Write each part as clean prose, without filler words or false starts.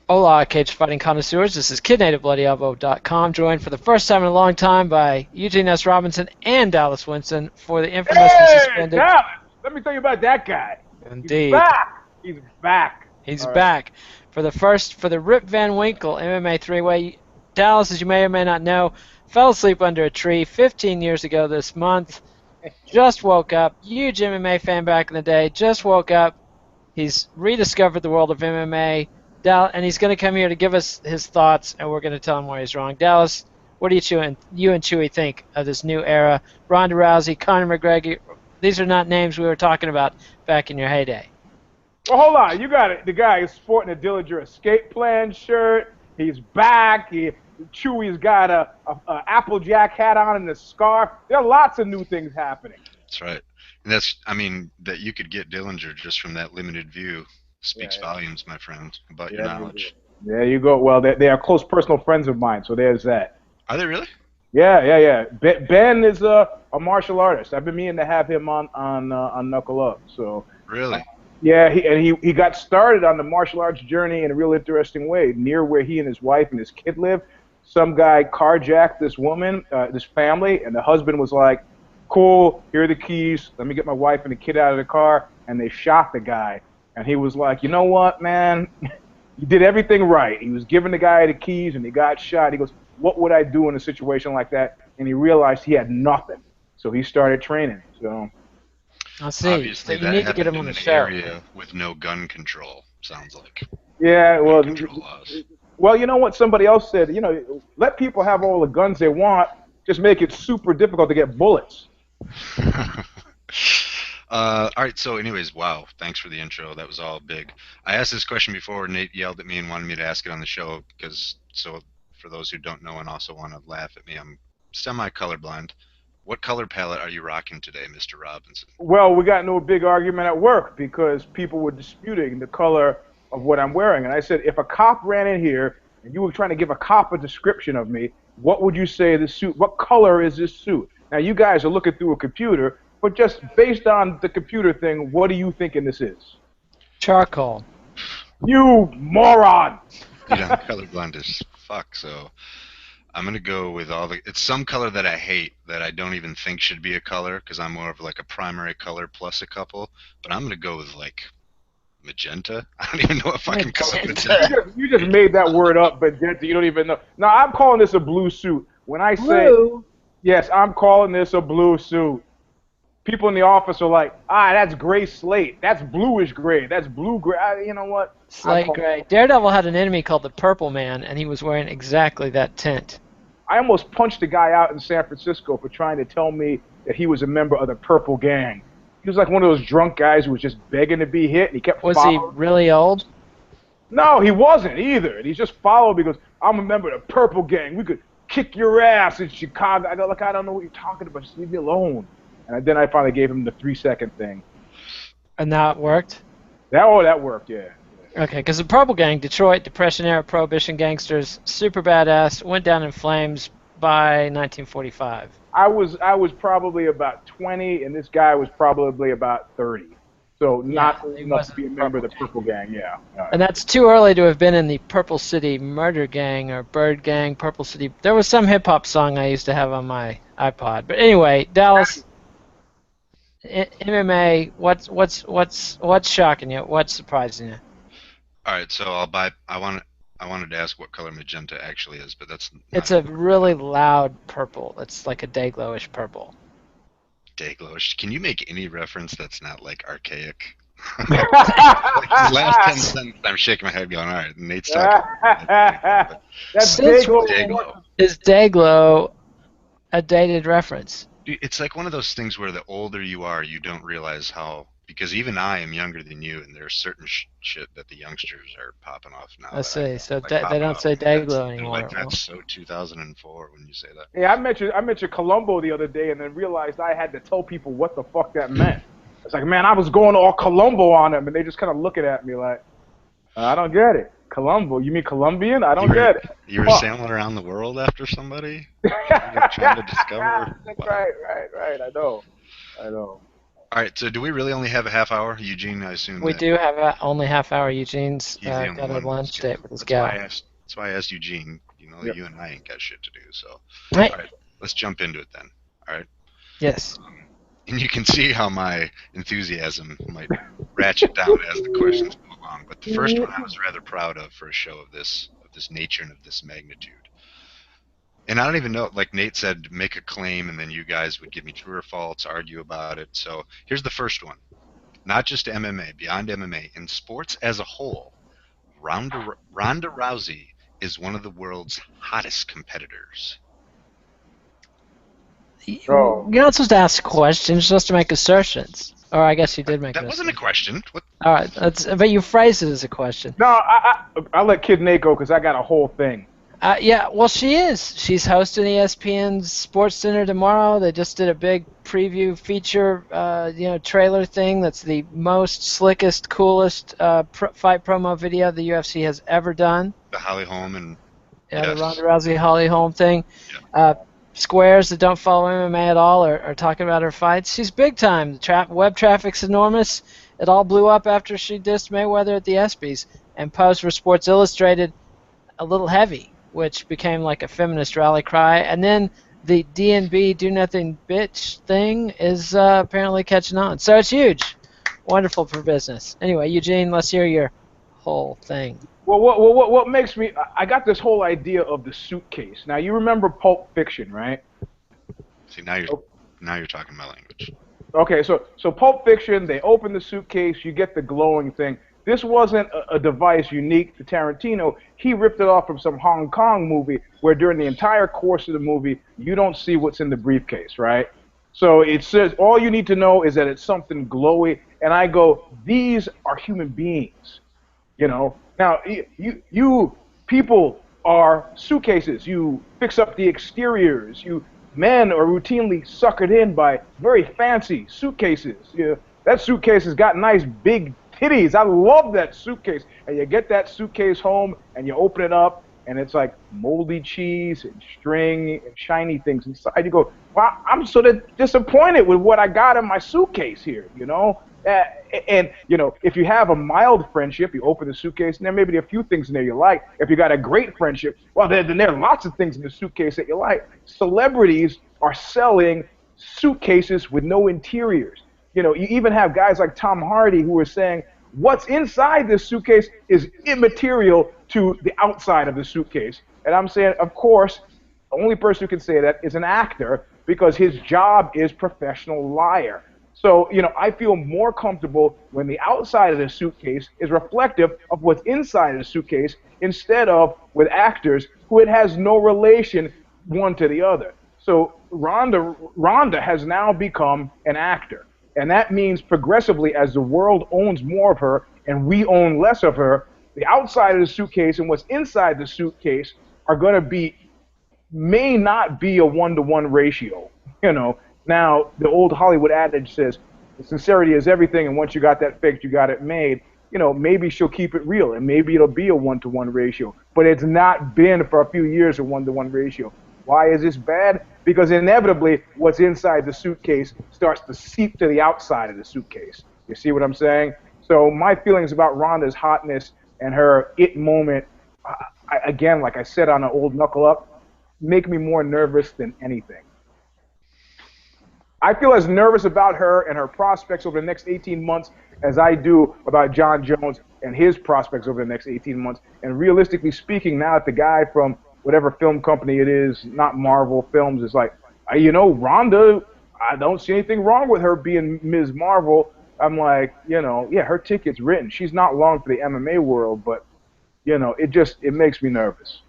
Hola, cage fighting connoisseurs. This is KidNativeBloodyElbow.com, joined for the first time in a long time by Eugene S. Robinson and Dallas Winston for the infamously Hey, suspended. Dallas! Let me tell you about that guy. He's Indeed, back. He's back. he's All right. back for the Rip Van Winkle MMA three-way. Dallas, as you may or may not know, fell asleep under a tree 15 years ago this month. Just woke up. Huge MMA fan back in the day. Just woke up. He's rediscovered the world of MMA. And he's going to come here to give us his thoughts, and we're going to tell him where he's wrong. Dallas, what do you and Chewy think of this new era? Ronda Rousey, Conor McGregor, these are not names we were talking about back in your heyday. Well, hold on. You got it. The guy is sporting a Dillinger Escape Plan shirt. He's back. Chewy's got a Applejack hat on and a scarf. There are lots of new things happening. That's right. And I mean, that you could get Dillinger just from that limited view speaks Yeah, volumes, my friend, about your yeah. knowledge. There you go. Well, they are close personal friends of mine, so there's that. Are they really? Yeah. Ben is a martial artist. I've been meaning to have him on Knuckle Up. So Really? yeah, he got started on the martial arts journey in a real interesting way. Near where he and his wife and his kid live, some guy carjacked this woman, this family, and the husband was like, "Cool, here are the keys. Let me get my wife and the kid out of the car." And they shot the guy. And he was like, "You know what, man? You did everything right." He was giving the guy the keys, and he got shot. He goes, "What would I do in a situation like that?" And he realized he had nothing, so he started training. So. I see. So Obviously, you that need to get happened him on in the an show. area with no gun control, sounds like. Yeah, Gun well, control laws. you know what somebody else said. Let people have all the guns they want. Just make it super difficult to get bullets. All right, so anyways, wow, thanks for the intro. That was all big. I asked this question before. Nate yelled at me and wanted me to ask it on the show so for those who don't know and also want to laugh at me, I'm semi-colorblind. What color palette are you rocking today, Mr. Robinson? Well, we got into a big argument at work because people were disputing the color of what I'm wearing, and I said, if a cop ran in here and you were trying to give a cop a description of me, what would you say this suit? What color is this suit? Now, you guys are looking through a computer, but just based on the computer thing, what are you thinking this is? Charcoal. You moron! Dude, I'm colorblind as fuck, so I'm gonna go with it's some color that I hate that I don't even think should be a color because I'm more of like a primary color plus a couple. But I'm gonna go with like magenta. I don't even know what fucking color Magenta. magenta. You just made that word up, but you don't even know. Now, I'm calling this a blue suit. When I say, Blue. yes, I'm calling this a blue suit. People in the office are like, that's gray slate. That's bluish gray. That's blue gray. You know what? Slate gray. Daredevil had an enemy called the Purple Man, and he was wearing exactly that tint. I almost punched a guy out in San Francisco for trying to tell me that he was a member of the Purple Gang. He was like one of those drunk guys who was just begging to be hit, and he kept Was he following. really old? No, he wasn't either. And he just followed because I'm a member of the Purple Gang. We could kick your ass in Chicago. I go, look, I don't know what you're talking about. Just leave me alone. And then I finally gave him the 3-second thing. And that worked? That worked, yeah. Okay, because the Purple Gang, Detroit, Depression-era Prohibition gangsters, super badass, went down in flames by 1945. I was probably about 20, and this guy was probably about 30. So not Yeah, old he enough to wasn't be a the member of the Purple Purple Gang, yeah. And that's too early to have been in the Purple City Murder Gang or Bird Gang, Purple City. There was some hip-hop song I used to have on my iPod. But anyway, Dallas, MMA, what's shocking you? What's surprising you? All right, so I wanted to ask what color magenta actually is, but that's It's not a really loud purple. It's like a day-glowish purple. Dayglow. Can you make any reference that's not like archaic? Like the last 10 sentences, I'm shaking my head going, all right, Nate's talking. That's Since Dayglow. Dayglow. is Dayglow a dated reference? Dude, it's like one of those things where the older you are, you don't realize how. Because even I am younger than you, and there's certain shit that the youngsters are popping off now. I see. So Like they popping don't off. say Dayglow And anymore. like that's so 2004 when you say that. Yeah, I mentioned Columbo the other day, and then realized I had to tell people what the fuck that meant. It's like, man, I was going all Columbo on them, and they just kind of looking at me like, I don't get it. Columbo? You mean Colombian? I don't get it. You were Fuck. sailing around the world after somebody, trying to discover. That's Wow. right. I know. All All right, so do we really only have a half hour, Eugene? I assume We that do have only half hour. Eugene's he's the only got a one with lunch date with his gal. That's why I asked Eugene. You know, Yep. you and I ain't got shit to do. So, Right. all right, let's jump into it then. All right, Yes. and you can see how my enthusiasm might ratchet down as the questions go along. But the first one I was rather proud of for a show of this nature and of this magnitude. And I don't even know, like Nate said, make a claim, and then you guys would give me true or false, argue about it. So here's the first one. Not just MMA, beyond MMA, in sports as a whole, Ronda Rousey is one of the world's hottest competitors. Oh. You're not supposed to ask questions. You're supposed to make assertions. Or I guess you did make That an wasn't a assertion. question. What? All right. But you phrased it as a question. No, I'll let Kid Nate go because I got a whole thing. Yeah, well, she is. She's hosting ESPN's Sports Center tomorrow. They just did a big preview feature, trailer thing. That's the most slickest, coolest fight promo video the UFC has ever done. The Holly Holm and Yeah, yes. the Ronda Rousey Holly Holm thing. Yeah. Squares that don't follow MMA at all are talking about her fights. She's big time. The web traffic's enormous. It all blew up after she dissed Mayweather at the ESPYs and posed for Sports Illustrated a little heavy, which became like a feminist rally cry. And then the DNB do nothing bitch thing is apparently catching on. So it's huge. Wonderful for business. Anyway, Eugene, let's hear your whole thing. Well, what makes me? I got this whole idea of the suitcase. Now you remember Pulp Fiction, right? See, now you're talking my language. Okay, so Pulp Fiction, they open the suitcase, you get the glowing thing. This wasn't a device unique to Tarantino. He ripped it off from some Hong Kong movie where during the entire course of the movie, you don't see what's in the briefcase, right? So it says all you need to know is that it's something glowy. And I go, these are human beings, you know? Now, you people are suitcases. You fix up the exteriors. Men are routinely suckered in by very fancy suitcases. That suitcase has got nice big titties. I love that suitcase. And you get that suitcase home and you open it up and it's like moldy cheese and string and shiny things inside. You go, wow, I'm sort of disappointed with what I got in my suitcase here, you know? And, you know, if you have a mild friendship, you open the suitcase, and there may be a few things in there you like. If you got a great friendship, well, then there are lots of things in the suitcase that you like. Celebrities are selling suitcases with no interiors. You know, you even have guys like Tom Hardy who are saying, what's inside this suitcase is immaterial to the outside of the suitcase. And I'm saying, of course, the only person who can say that is an actor because his job is professional liar. So, you know, I feel more comfortable when the outside of the suitcase is reflective of what's inside of the suitcase instead of with actors who it has no relation one to the other. So Rhonda has now become an actor. And that means progressively as the world owns more of her and we own less of her, the outside of the suitcase and what's inside the suitcase are going to may not be a one-to-one ratio, you know. Now, the old Hollywood adage says, sincerity is everything, and once you got that faked, you got it made. You know, maybe she'll keep it real, and maybe it'll be a one-to-one ratio. But it's not been for a few years a one-to-one ratio. Why is this bad? Because inevitably, what's inside the suitcase starts to seep to the outside of the suitcase. You see what I'm saying? So my feelings about Rhonda's hotness and her it moment, again, like I said on an old Knuckle Up, make me more nervous than anything. I feel as nervous about her and her prospects over the next 18 months as I do about John Jones and his prospects over the next 18 months. And realistically speaking, now that the guy from whatever film company it is, not Marvel Films, is like, you know, Rhonda, I don't see anything wrong with her being Ms. Marvel. I'm like, you know, yeah, her ticket's written. She's not long for the MMA world, but, you know, it makes me nervous.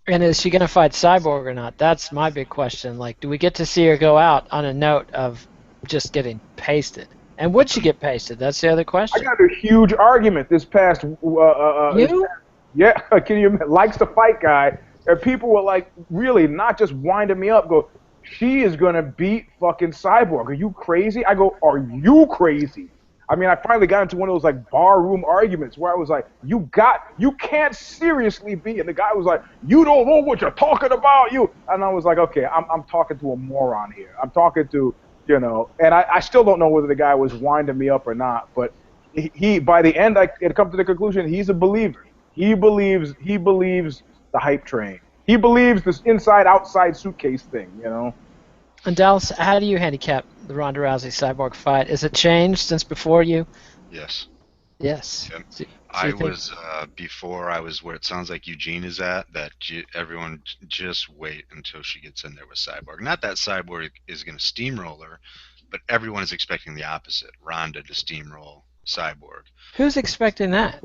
And is she going to fight Cyborg or not? That's my big question. Like, do we get to see her go out on a note of just getting pasted? And would she get pasted? That's the other question. I got a huge argument this past. You? Yeah, can you likes to fight guy? And people were like, really, not just winding me up. Go, she is gonna beat fucking Cyborg. Are you crazy? I go, are you crazy? I mean, I finally got into one of those like barroom arguments where I was like, you can't seriously be. And the guy was like, you don't know what you're talking about, you. And I was like, okay, I'm talking to a moron here. I'm talking to you know. And I still don't know whether the guy was winding me up or not, but he by the end I had come to the conclusion he's a believer. He believes the hype train. He believes this inside outside suitcase thing, you know. And Dallas, how do you handicap the Ronda Rousey Cyborg fight? Has it changed since before you? Yes. Yes. Yeah. So I you think was before I was where it sounds like Eugene is at. That everyone just wait until she gets in there with Cyborg. Not that Cyborg is going to steamroll her, but everyone is expecting the opposite. Ronda to steamroll Cyborg. who's expecting that?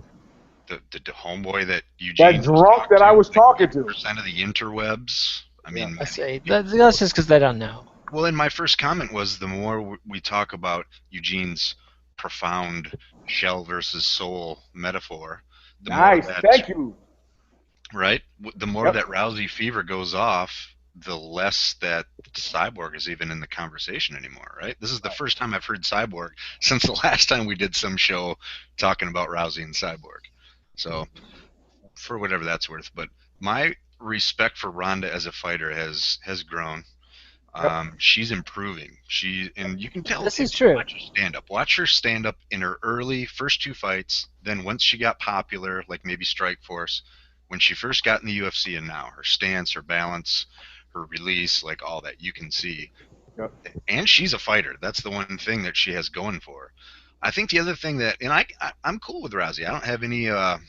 The homeboy that That Eugene just drunk talked that I to, was like talking to. 90% of the interwebs. I Yeah. mean, I many say people. that's just because they don't know. Well, and my first comment was the more we talk about Eugene's profound shell versus soul metaphor, the more Nice. that, Thank you. right? The more Yep. that Rousey fever goes off, the less that Cyborg is even in the conversation anymore, right? This is the first time I've heard Cyborg since the last time we did some show talking about Rousey and Cyborg. So, for whatever that's worth, but my respect for Ronda as a fighter has grown. Yep. She's improving. And you can tell This if is you true. watch her stand up. Watch her stand up in her early first two fights. Then once she got popular, like maybe Strikeforce, when she first got in the UFC, and now her stance, her balance, her release, like all that, you can see. Yep. And she's a fighter. That's the one thing that she has going for her. I think the other thing that, and I'm cool with Rousey. I don't have any. Yep.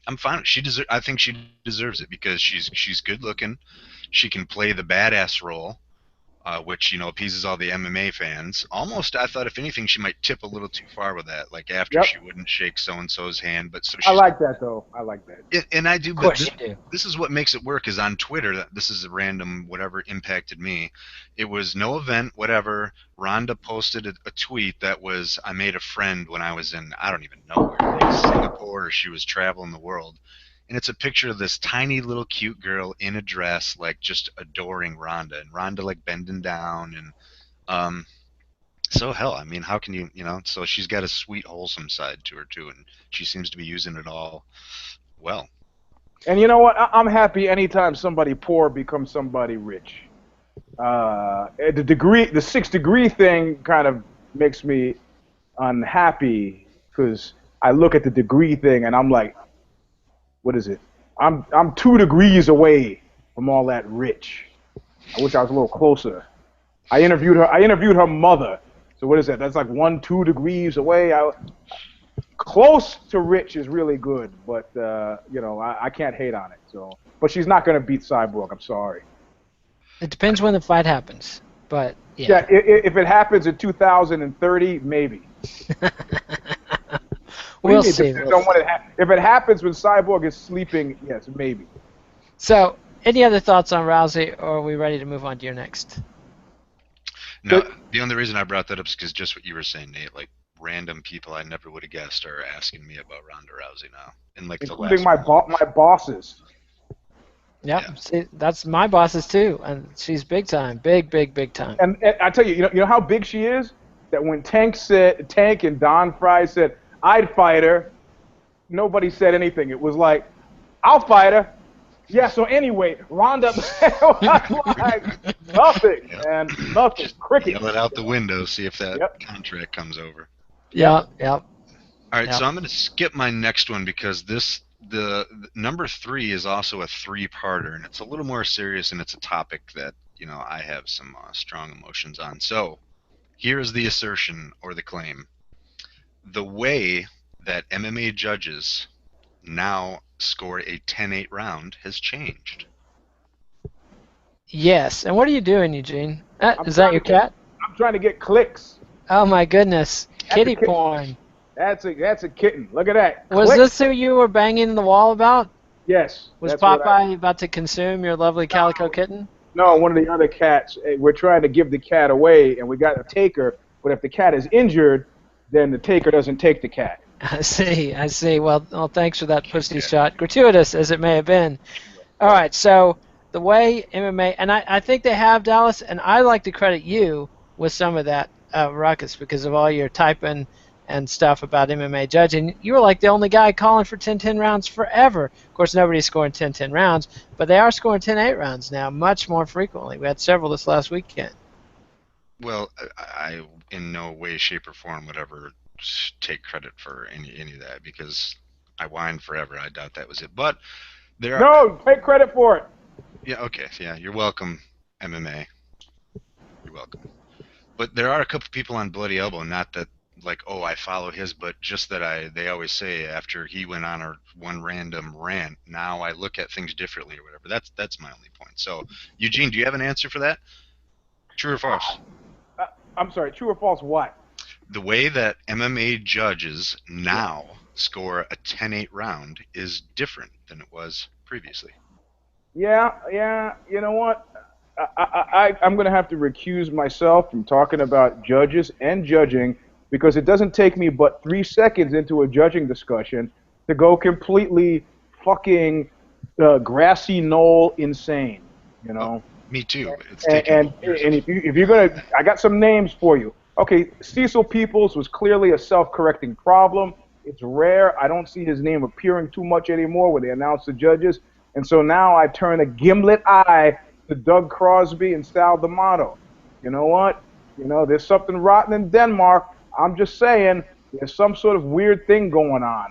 I'm fine. I think she deserves it because she's good looking. She can play the badass role, which appeases all the MMA fans. Almost, I thought if anything, she might tip a little too far with that. Like after Yep. she wouldn't shake so and so's hand, but so I she's. like that though. I like that. And I do, Of but course you do. this is what makes it work. Is on Twitter. This is a random whatever impacted me. It was no event, whatever. Rhonda posted a tweet that was, "I made a friend when I was in I don't even know where, like Singapore, or she was traveling the world." And it's a picture of this tiny little cute girl in a dress, like just adoring Rhonda, and Rhonda like bending down, and um, so hell, I mean, how can So she's got a sweet, wholesome side to her too, and she seems to be using it all well. And you know what? I'm happy anytime somebody poor becomes somebody rich. The 6 degree thing kind of makes me unhappy because I look at the degree thing and I'm like, what is it? I'm 2 degrees away from all that rich. I wish I was a little closer. I interviewed her mother. So what is that? That's like 2 degrees away. Close to rich is really good, but I can't hate on it. So, but she's not going to beat Cyborg. I'm sorry. It depends when the fight happens, but Yeah, yeah. if it happens in 2030, maybe. What do We'll you mean? see. Depends on when if it happens when Cyborg is sleeping, yes, maybe. So, any other thoughts on Rousey, or are we ready to move on to your next? No, the only reason I brought that up is because just what you were saying, Nate. Like random people I never would have guessed are asking me about Ronda Rousey now, in like the Including last. my bosses. Yep. Yeah. See, that's my bosses too, and she's big time, big time. And I tell you, you know how big she is. That when Tank and Don Fry said I'd fight her, nobody said anything. It was like, I'll fight her. Yeah. So anyway, Ronda like nothing, Yep. and nothing. Cricket. Yell it out the window, see if that Yep. contract comes over. Yep. All right, Yep. so I'm going to skip my next one because the number 3 is also a 3-parter, and it's a little more serious, and it's a topic that I have some strong emotions on. So here's the assertion or the claim: the way that MMA judges now score a 10-8 round has changed. Yes. And what are you doing, Eugene? I'm Is that your cat? I'm trying to get clicks. Oh my goodness, That's kitty a kitten. porn. That's a kitten. Look at that. Was Clicks. this who you were banging the wall about? Yes. Was that's what Popeye about to consume your lovely calico kitten? No, one of the other cats. We're trying to give the cat away, and we got to take her. But if the cat is injured, then the taker doesn't take the cat. I see. Well, thanks for that pussy shot, gratuitous as it may have been. All right, so the way MMA, and I think they have, Dallas, and I like to credit you with some of that ruckus because of all your typing and stuff about MMA judging. You were like the only guy calling for 10-10 rounds forever. Of course, nobody's scoring 10-10 rounds, but they are scoring 10-8 rounds now much more frequently. We had several this last weekend. Well, I in no way, shape, or form would ever take credit for any of that because I whined forever. I doubt that was it. But there are, No, take credit for it. yeah, okay, yeah, you're welcome, MMA. You're welcome. But there are a couple people on Bloody Elbow, not that like, oh, I follow his, but just that they always say after he went on one random rant, now I look at things differently or whatever. That's my only point. So, Eugene, do you have an answer for that? True or false? I'm sorry, true or false what? The way that MMA judges now score a 10-8 round is different than it was previously. Yeah. You know what? I'm going to have to recuse myself from talking about judges and judging because it doesn't take me but 3 seconds into a judging discussion to go completely fucking grassy knoll insane. You Oh, know. me too. It's And taken and, me years and of. if you're gonna, I got some names for you. Okay, Cecil Peoples was clearly a self-correcting problem. It's rare. I don't see his name appearing too much anymore when they announce the judges. And so now I turn a gimlet eye to Doug Crosby and Sal D'Amato. You know what? There's something rotten in Denmark. I'm just saying, there's some sort of weird thing going on.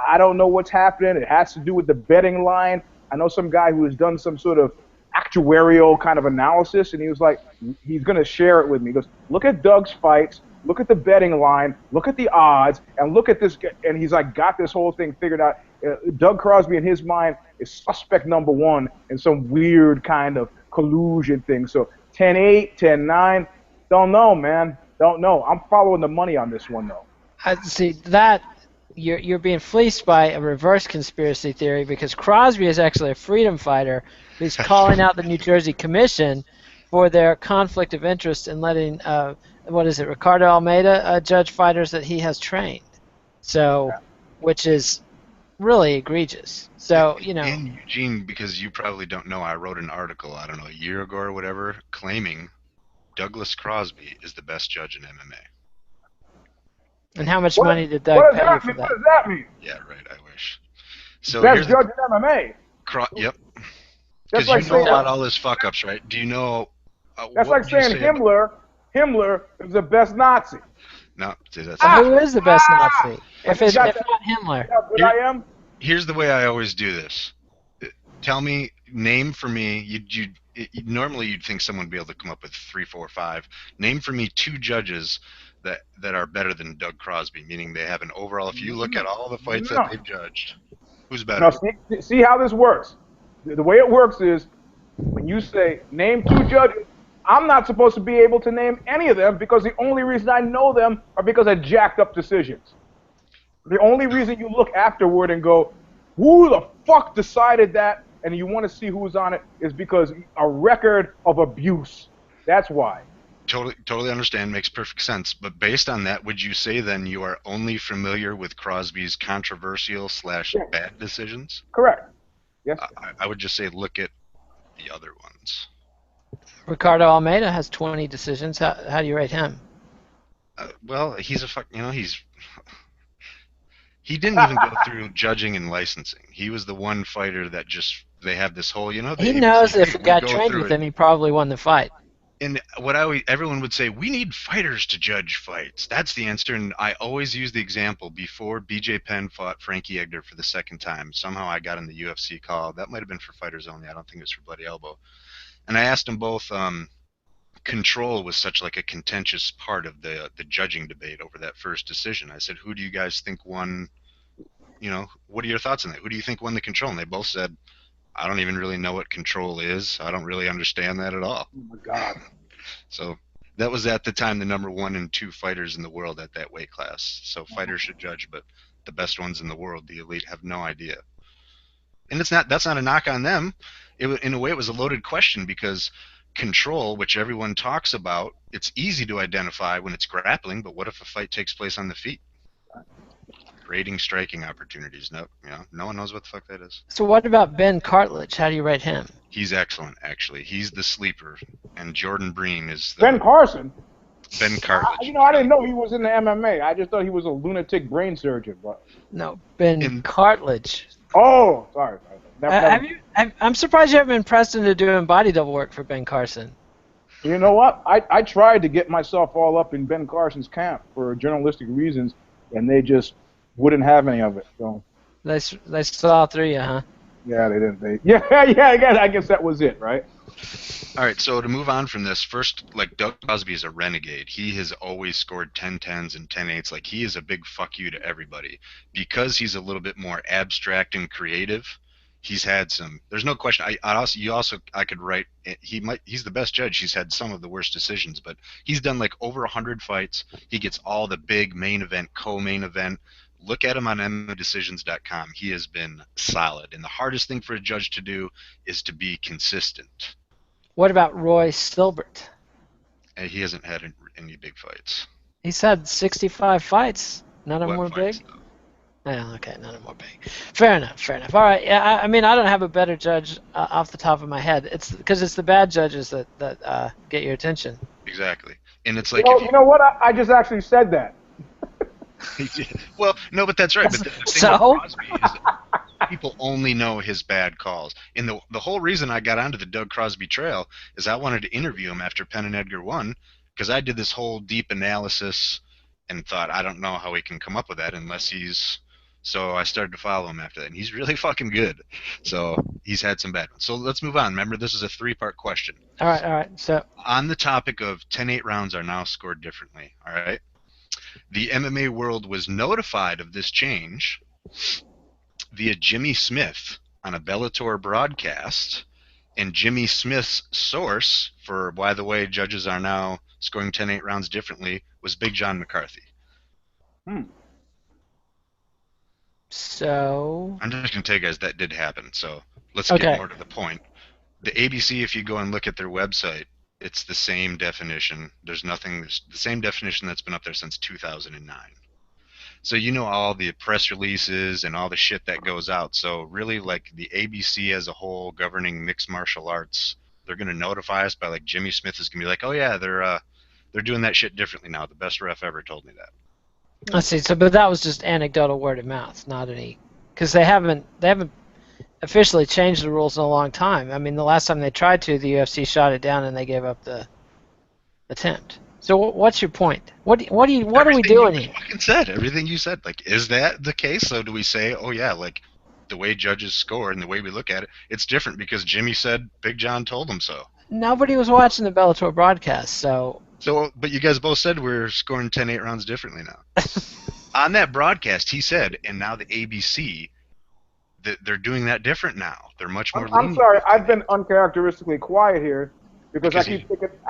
I don't know what's happening. It has to do with the betting line. I know some guy who has done some sort of actuarial kind of analysis, and he was like, he's going to share it with me. He goes, look at Doug's fights, look at the betting line, look at the odds, and look at this. And he's like, got this whole thing figured out. Doug Crosby, in his mind, is suspect number one in some weird kind of collusion thing. So 10-8, 10-9, don't know, man. Don't know. I'm following the money on this one, though. See that you're being fleeced by a reverse conspiracy theory because Crosby is actually a freedom fighter who's calling out the New Jersey Commission for their conflict of interest in letting what is it, Ricardo Almeida judge fighters that he has trained. So, which is really egregious. So, And Eugene, because you probably don't know, I wrote an article, I don't know, a year ago or whatever, claiming Douglas Crosby is the best judge in MMA. and how much What, money did what Doug does pay you that for mean? What that? does that mean? Yeah, right, I wish. So Best here's the judge in MMA. yep, That's because you like know saying about all his fuck ups, right? Do you know that's what like would you saying say about? Himmler is the best Nazi. No, see, that's Well, not who true. is the best Nazi? I If just it's got if that. not Himmler. How good Here, I am. here's the way I always do this. Tell me, name for me. Normally you'd think someone would be able to come up with three, four, five. Name for me two judges that are better than Doug Crosby, meaning they have an overall. If you look No, at all the fights that no. they've judged, who's Now better? see how this works. The way it works is when you say name two judges, I'm not supposed to be able to name any of them because the only reason I know them are because I jacked up decisions. The only reason you look afterward and go, who the fuck decided that? And you want to see who's on it is because a record of abuse. That's why. Totally understand. Makes perfect sense. But based on that, would you say then you are only familiar with Crosby's controversial slash Yeah, bad decisions? correct. Yes. I would just say look at the other ones. Ricardo Almeida has 20 decisions. How do you rate him? Well, he's a fuck. He didn't even go through judging and licensing. He was the one fighter that just they have this whole, the He ABC. knows if Hey, a we guy go trained through with it. him, he probably won the fight. And everyone would say, we need fighters to judge fights. That's the answer. And I always use the example before BJ Penn fought Frankie Edgar for the second time. Somehow I got in the UFC call. That might have been for fighters only. I don't think it was for Bloody Elbow. And I asked them both. Control was such like a contentious part of the judging debate over that first decision. I said, who do you guys think won? What are your thoughts on that? Who do you think won the Control? And they both said, I don't even really know what Control is. I don't really understand that at all. Oh my God. So that was at the time the number 1 and 2 fighters in the world at that weight class. So fighters should judge, but the best ones in the world, the elite, have no idea. And that's not a knock on them. In a way, it was a loaded question because Control, which everyone talks about, it's easy to identify when it's grappling, but what if a fight takes place on the feet? Grading striking opportunities. No one knows what the fuck that is. So what about Ben Cartledge? How do you rate him? He's excellent, actually. He's the sleeper, and Jordan Breen is the Ben Carson. Ben Cartledge. I didn't know he was in the MMA. I just thought he was a lunatic brain surgeon. But No, Ben Cartledge. oh, sorry. I'm surprised you haven't been pressed into doing body double work for Ben Carson. You know what? I tried to get myself all up in Ben Carson's camp for journalistic reasons, and they just wouldn't have any of it. So They saw through you, huh? yeah, they didn't. Yeah. I guess that was it, right? All right, so to move on from this, first, like Doug Crosby is a renegade. He has always scored 10-10s and 10-8s. Like he is a big fuck you to everybody because he's a little bit more abstract and creative. He's had some. There's no question. I could write. He's the best judge. He's had some of the worst decisions, but he's done like over 100 fights. He gets all the big main event, co-main event. Look at him on MMAdecisions.com. He has been solid, and the hardest thing for a judge to do is to be consistent. What about Roy Silbert? And he hasn't had any big fights. He's had 65 fights. None of them were big? Yeah, okay, none of them were big. Fair enough. All right, yeah, I mean, I don't have a better judge off the top of my head. It's because it's the bad judges that get your attention. Exactly. And it's like... You know what? I just actually said that. Well, no, but that's right. But the thing So? with Crosby is people only know his bad calls. And the whole reason I got onto the Doug Crosby trail is I wanted to interview him after Penn and Edgar won, because I did this whole deep analysis and thought, I don't know how he can come up with that unless he's... So I started to follow him after that, and he's really fucking good. So he's had some bad ones. So let's move on. Remember, this is a 3-part question. All right. So on the topic of 10-8 rounds are now scored differently, all right? The MMA world was notified of this change via Jimmy Smith on a Bellator broadcast, and Jimmy Smith's source for why the way judges are now scoring 10-8 rounds differently was Big John McCarthy. So I'm just going to tell you guys that did happen, so let's Okay. get more to the point. The ABC, if you go and look at their website, it's the same definition. There's nothing, the same definition that's been up there since 2009. So you know all the press releases and all the shit that goes out. So really, like the ABC as a whole governing mixed martial arts, they're going to notify us by like Jimmy Smith is going to be like, oh yeah, they're doing that shit differently now. The best ref ever told me that. let's see. So, but that was just anecdotal word of mouth, not any, because they haven't officially changed the rules in a long time. I mean, the last time they tried to, the UFC shot it down and they gave up the attempt. So what's your point? What are we doing here? Fucking said everything you said. Like, is that the case? So do we say, oh yeah, like the way judges score and the way we look at it, it's different because Jimmy said Big John told him so. Nobody was watching the Bellator broadcast, so. So, but you guys both said we're scoring 10-8 rounds differently now. On that broadcast, he said, and now the ABC, that they're doing that different now. They're much more. I'm sorry, I've been uncharacteristically quiet here because I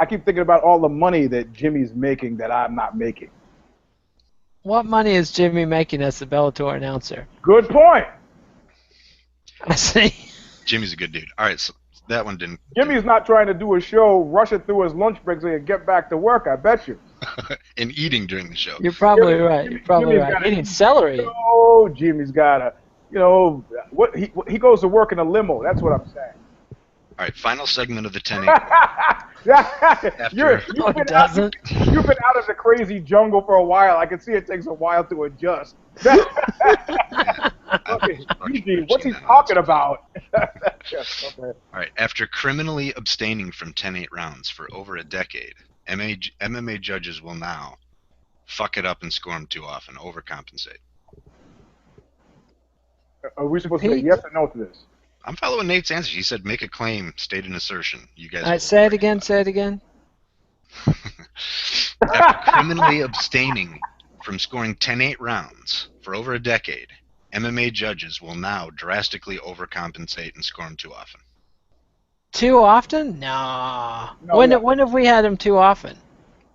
keep thinking about all the money that Jimmy's making that I'm not making. What money is Jimmy making as the Bellator announcer? Good point. I see. Jimmy's a good dude. All right, so that one didn't. Jimmy's not trying to do a show, rush it through his lunch break so he can get back to work, I bet you. And eating during the show. You're probably right. You're probably right. Eating celery. Oh, Jimmy's got a, he goes to work in a limo. That's what I'm saying. All right, final segment of the 10-8. You've been out of the crazy jungle for a while. I can see it takes a while to adjust. Eugene, what's he talking about? Okay. All right, after criminally abstaining from 10-8 rounds for over a decade, MMA judges will now fuck it up and score them too often, overcompensate. Are we supposed to say yes or no to this? I'm following Nate's answer. He said make a claim, state an assertion. You guys. All right, say it again. After criminally abstaining from scoring 10-8 rounds for over a decade, MMA judges will now drastically overcompensate and score them too often. Too often? No. No, When have we had them too often?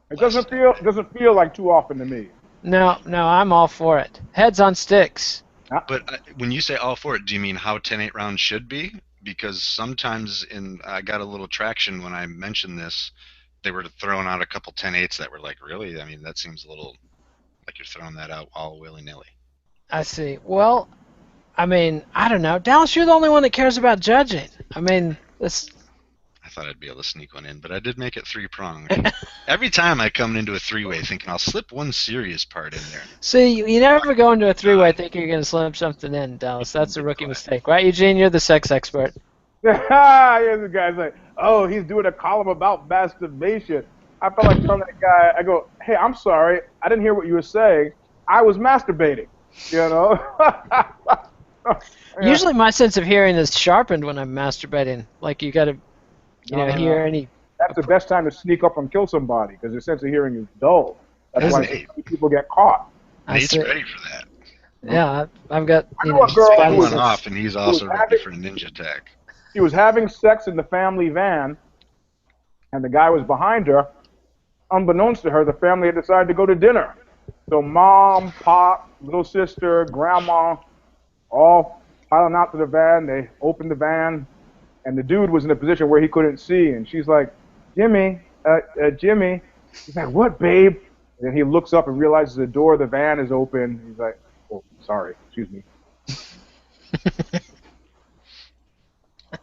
It doesn't feel like too often to me. No, I'm all for it. Heads on sticks. But when you say all for it, do you mean how 10-8 rounds should be? Because sometimes I got a little traction when I mentioned this. They were throwing out a couple 10-8s that were like, really? I mean, that seems a little like you're throwing that out all willy-nilly. I see. Well, I mean, I don't know. Dallas, you're the only one that cares about judging. I mean, this. I thought I'd be able to sneak one in, but I did make it 3-pronged. Every time I come into a 3-way thinking I'll slip one serious part in there. See, you never go into a 3-way thinking you're going to slip something in, Dallas. That's a rookie mistake. Right, Eugene? You're the sex expert. Here's the guy's like, oh, he's doing a column about masturbation. I felt like telling that guy, I go, hey, I'm sorry, I didn't hear what you were saying. I was masturbating, you know. Yeah. Usually my sense of hearing is sharpened when I'm masturbating. Like you got to, No, no, no. hear any. That's the best time to sneak up and kill somebody because their sense of hearing is dull. That's Is why it? so Nate, many people get caught. I Nate's see. ready for that. Yeah, I've got, I know a girl Been who spidey was one sense. off, and he's who was also ready having for a ninja attack. she was having sex in the family van, and the guy was behind her. Unbeknownst to her, the family had decided to go to dinner. So mom, pop, little sister, grandma, all piling out to the van. They opened the van, and the dude was in a position where he couldn't see. And she's like, Jimmy, Jimmy. He's like, what, babe? And then he looks up and realizes the door of the van is open. He's like, oh, sorry, excuse me.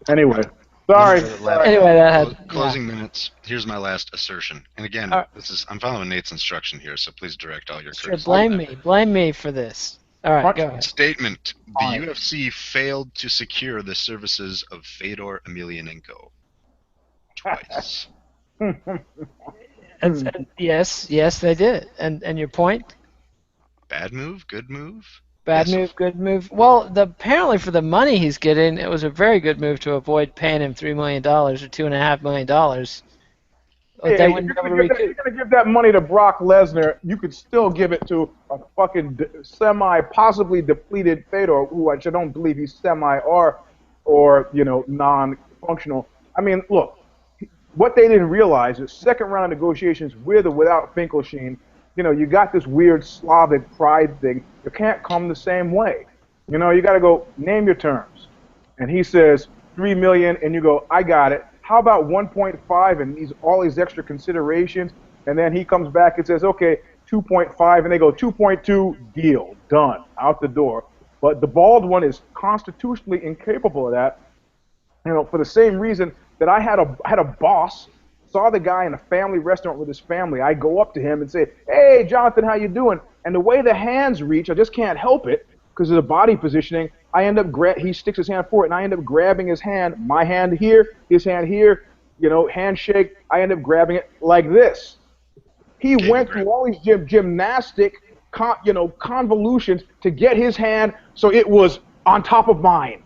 Anyway, sorry. Anyway, that had Closing minutes. Here's my last assertion. And again, Uh, I'm following Nate's instruction here, so please direct all your sure. criticism. Blame me for this. All right, go ahead. Statement: the Fine. UFC failed to secure the services of Fedor Emelianenko twice. Yes, they did. And your point? Bad move? Good move? Bad Yes. move, good move. Well, apparently for the money he's getting, it was a very good move to avoid paying him $3 million or $2.5 million. They Hey, wouldn't be able to recoup. you're gonna give that money to Brock Lesnar. You could still give it to a fucking possibly depleted Fedor, who I don't believe he's semi or non-functional. I mean, look, what they didn't realize is second round of negotiations with or without Finkelstein, you got this weird Slavic pride thing. You can't come the same way. You got to go name your terms. And he says 3 million, and you go, I got it. How about 1.5 and all these extra considerations? And then he comes back and says, okay, 2.5, and they go 2.2, deal, done, out the door. But the bald one is constitutionally incapable of that. For the same reason that I had a boss, saw the guy in a family restaurant with his family. I go up to him and say, "Hey, Jonathan, how you doing?" And the way the hands reach, I just can't help it because of the body positioning. I end up he sticks his hand forward, and I end up grabbing his hand, my hand here, his hand here, handshake. I end up grabbing it like this. He went through all these gymnastic, convolutions to get his hand so it was on top of mine.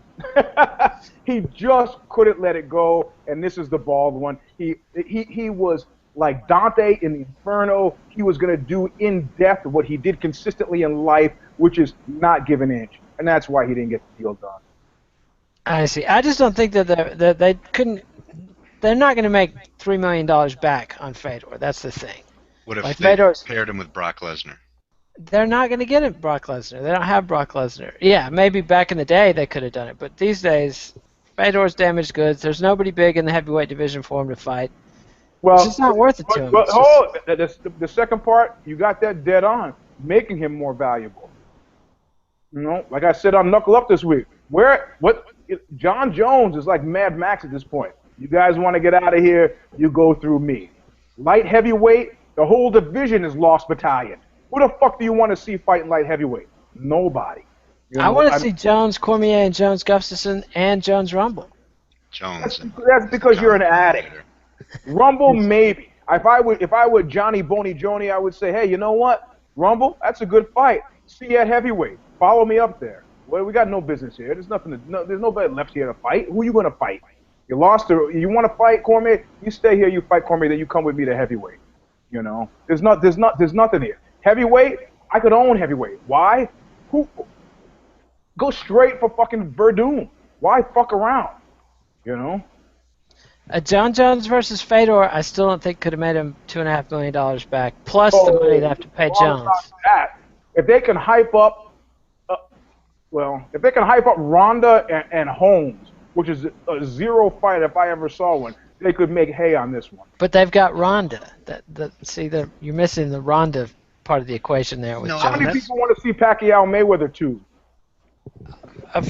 He just couldn't let it go, and this is the bald one. He was like Dante in the Inferno. He was going to do in depth what he did consistently in life, which is not give an inch, and that's why he didn't get the deal done. I see. I just don't think that they couldn't. They're not going to make $3 million back on Fedor. That's the thing. What if Like they Fedor's, paired him with Brock Lesnar? they're not going to get it, Brock Lesnar. They don't have Brock Lesnar. Yeah, maybe back in the day they could have done it, but these days, Fedor's damaged goods. There's nobody big in the heavyweight division for him to fight. Well, it's just not worth it to him. The second part, you got that dead on, making him more valuable. Like I said on Knuckle Up this week, John Jones is like Mad Max at this point. You guys want to get out of here, you go through me. Light heavyweight, the whole division is Lost Battalion. Who the fuck do you want to see fighting light heavyweight? Nobody. I want to see Jones, Cormier, and Jones Gustafson, and Jones Rumble. Jones. That's because you're an addict. Rumble, maybe. If I were Johnny Boney Joni, I would say, hey, you know what? Rumble, that's a good fight. See you at heavyweight. Follow me up there. Well, we got no business here. There's there's nobody left here to fight. Who are you going to fight? You lost. You want to fight Cormier? You stay here. You fight Cormier. Then you come with me to heavyweight. There's nothing here. Heavyweight, I could own heavyweight. Why? Go straight for fucking Verdun. Why fuck around? John Jones versus Fedor, I still don't think could have made him $2.5 million back, plus the money they have to pay Jones. If they can hype up, Ronda and Holmes, which is a zero fight if I ever saw one, they could make hay on this one. But they've got Ronda. You're missing the Ronda part of the equation there with Jones. How many people want to see Pacquiao Mayweather 2? A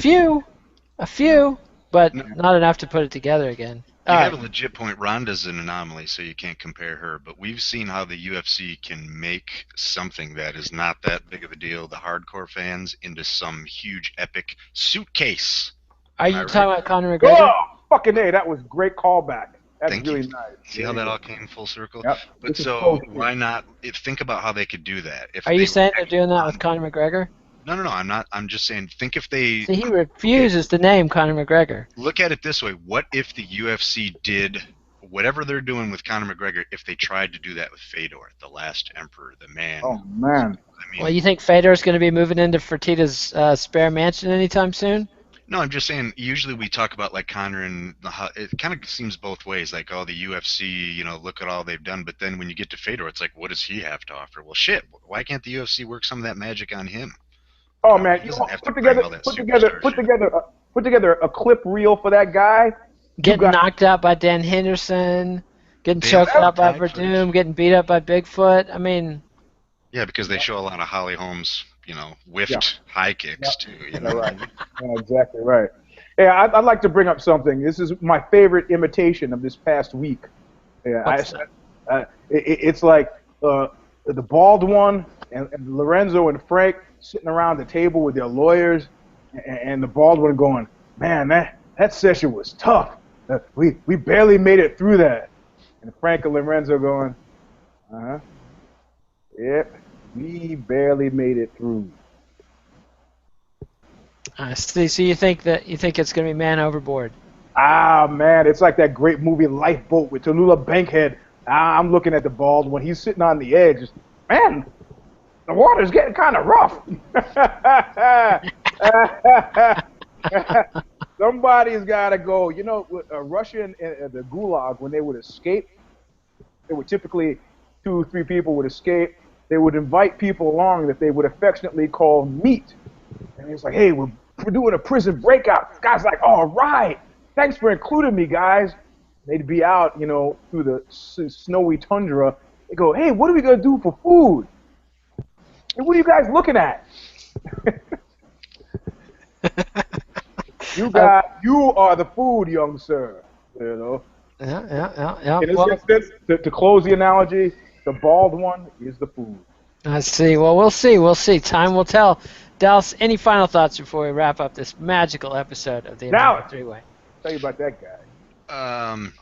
few, but not enough to put it together again. You have a legit point. Ronda's an anomaly, so you can't compare her. But we've seen how the UFC can make something that is not that big of a deal, the hardcore fans, into some huge epic suitcase. Are you talking about Conor McGregor? Oh, fucking A, that was great callback. That's Thank you. really nice. See how Very that good. all came full circle? Yep. But This is so pro shit. why not think about how they could do that if Are you they were saying they're actually doing that with on. Conor McGregor? No, I'm not. I'm just saying think if they. See, he Okay, refuses to name Conor McGregor. look at it this way. What if the UFC did whatever they're doing with Conor McGregor if they tried to do that with Fedor, the last emperor, the man? Oh man. I Well, mean, you think Fedor's going to be moving into Fertitta's spare mansion anytime soon? no, I'm just saying. Usually we talk about like Conor and it kind of seems both ways. Like, oh, the UFC, look at all they've done. But then when you get to Fedor, it's like, what does he have to offer? Well, shit. Why can't the UFC work some of that magic on him? Oh man, He you doesn't know, have to bring all that superstar shit. put together a clip reel for that guy. You Getting got knocked out by Dan Henderson, getting They have choked out by archive footage. Verdum, getting beat up by Bigfoot. I mean, Yeah, because they yeah, show a lot of Holly Holmes, yeah, whiffed high yeah, kicks too. You yeah, know what I right. mean? Yeah, exactly right. Yeah, I'd like to bring up something. This is my favorite imitation of this past week. Yeah, what's that? it's like the bald one and Lorenzo and Frank sitting around the table with their lawyers, and the bald one going, "Man, that session was tough. We barely made it through that." And Frank and Lorenzo going, "Uh huh, yep, we barely made it through." I see. So you think it's going to be man overboard? Ah man, it's like that great movie Lifeboat with Tallulah Bankhead. I'm looking at the bald one. He's sitting on the edge. Man, the water's getting kind of rough. Somebody's got to go. You know, Russia and the Gulag, when they would escape, they would typically 2, 3 people would escape. They would invite people along that they would affectionately call meat. And it's like, hey, we're doing a prison breakout. This guy's like, all right, thanks for including me, guys. They'd be out, through the snowy tundra. They go, hey, what are we going to do for food? Hey, what are you guys looking at? Uh, You are the food, young sir. yeah. In this Well, instance, to close the analogy, the bald one is the food. I see. Well, we'll see. We'll see. Time will tell. Dallas, any final thoughts before we wrap up this magical episode of the Now, MMA Three-Way? tell you about that guy.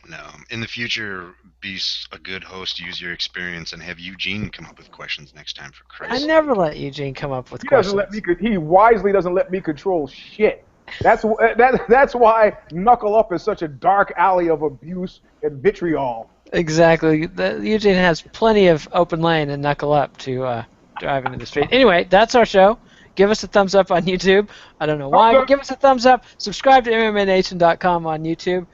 No. In the future, be a good host, use your experience, and have Eugene come up with questions next time. For I Christ's sake. never let Eugene come up with He doesn't questions. let me. He wisely doesn't let me control shit. That's why Knuckle Up is such a dark alley of abuse and vitriol. Exactly. Eugene has plenty of open lane and knuckle up to drive into the street. Anyway, that's our show. Give us a thumbs up on YouTube. I don't know why, but give us a thumbs up. Subscribe to MMANation.com on YouTube.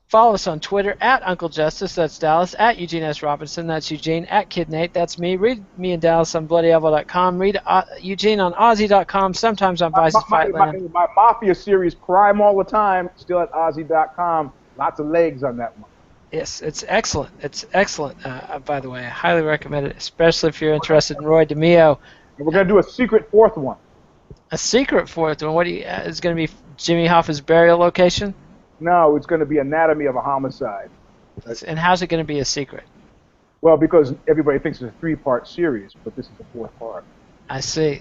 Follow us on Twitter at Uncle Justice, that's Dallas, at Eugene S. Robinson, that's Eugene, at Kid Nate, that's me. Read me and Dallas on BloodyElbow.com. Read Eugene on Aussie.com, sometimes on Vice's Fightland. My Mafia series, Crime All the Time, still at Aussie.com. Lots of legs on that one. Yes, it's excellent. It's excellent, by the way. I highly recommend it, especially if you're interested in Roy DeMeo. And we're going to do a secret fourth one. A secret fourth one. What is going to be Jimmy Hoffa's burial location? No, it's going to be Anatomy of a Homicide. And how's it going to be a secret? Well, because everybody thinks it's a 3-part series, but this is the 4th part. I see.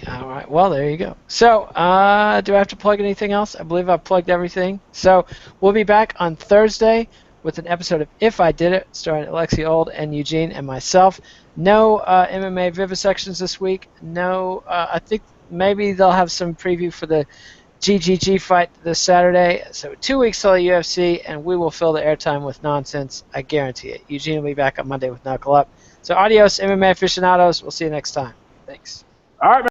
All right. Well, there you go. So, do I have to plug anything else? I believe I've plugged everything. So, we'll be back on Thursday with an episode of If I Did It, starring Alexi Old and Eugene and myself. No MMA vivisections this week. No, I think maybe they'll have some preview for the GGG fight this Saturday. So 2 weeks till the UFC, and we will fill the airtime with nonsense. I guarantee it. Eugene will be back on Monday with Knuckle Up. So adios, MMA aficionados. We'll see you next time. Thanks. All right, man.